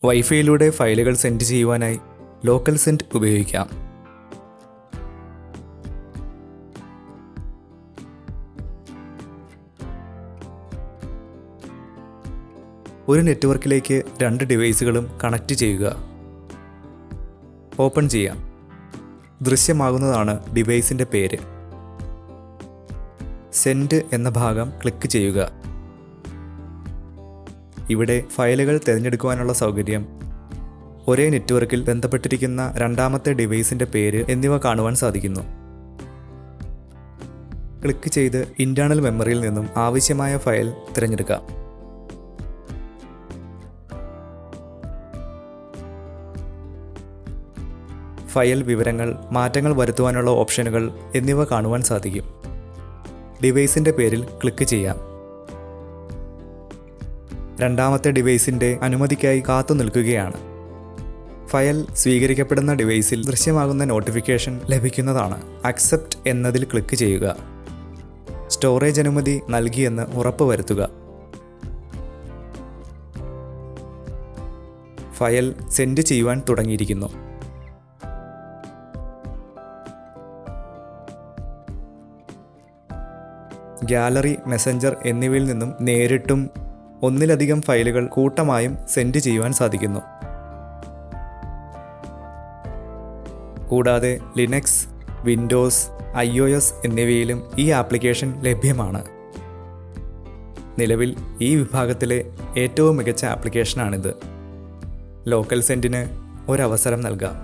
വൈഫൈയിലൂടെ ഫയലുകൾ സെൻഡ് ചെയ്യുവാനായി local send ഉപയോഗിക്കാം. ഒരു നെറ്റ്വർക്കിലേക്ക് 2 ഡിവൈസുകളും കണക്റ്റ് ചെയ്യുക. ഓപ്പൺ ചെയ്യാം. ദൃശ്യമാകുന്നതാണ് ഡിവൈസിൻ്റെ പേര്. സെൻഡ് എന്ന ഭാഗം ക്ലിക്ക് ചെയ്യുക. ഇവിടെ ഫയലുകൾ തിരഞ്ഞെടുക്കുവാനുള്ള സൗകര്യം, ഒരേ നെറ്റ്വർക്കിൽ ബന്ധപ്പെട്ടിരിക്കുന്ന രണ്ടാമത്തെ ഡിവൈസിൻ്റെ പേര് എന്നിവ കാണുവാൻ സാധിക്കുന്നു. ക്ലിക്ക് ചെയ്ത് ഇന്റേണൽ മെമ്മറിയിൽ നിന്നും ആവശ്യമായ ഫയൽ തിരഞ്ഞെടുക്കാം. ഫയൽ വിവരങ്ങൾ, മാറ്റങ്ങൾ വരുത്തുവാനുള്ള ഓപ്ഷനുകൾ എന്നിവ കാണുവാൻ സാധിക്കും. ഡിവൈസിൻ്റെ പേരിൽ ക്ലിക്ക് ചെയ്യാം. രണ്ടാമത്തെ ഡിവൈസിൻ്റെ അനുമതിക്കായി കാത്തു നിൽക്കുകയാണ്. ഫയൽ സ്വീകരിക്കപ്പെടുന്ന ഡിവൈസിൽ ദൃശ്യമാകുന്ന നോട്ടിഫിക്കേഷൻ ലഭിക്കുന്നതാണ്. അക്സെപ്റ്റ് എന്നതിൽ ക്ലിക്ക് ചെയ്യുക. സ്റ്റോറേജ് അനുമതി നൽകിയെന്ന് ഉറപ്പുവരുത്തുക. ഫയൽ സെൻഡ് ചെയ്യുവാൻ തുടങ്ങിയിരിക്കുന്നു. ഗാലറി, മെസഞ്ചർ എന്നിവയിൽ നിന്നും നേരിട്ടും ഒന്നിലധികം ഫയലുകൾ കൂട്ടമായും സെൻഡ് ചെയ്യുവാൻ സാധിക്കുന്നു. കൂടാതെ ലിനക്സ്, വിൻഡോസ്, iOS എന്നിവയിലും ഈ ആപ്ലിക്കേഷൻ ലഭ്യമാണ്. നിലവിൽ ഈ വിഭാഗത്തിലെ ഏറ്റവും മികച്ച ആപ്ലിക്കേഷനാണിത്. ലോക്കൽ സെൻഡിന് ഒരവസരം നൽകാം.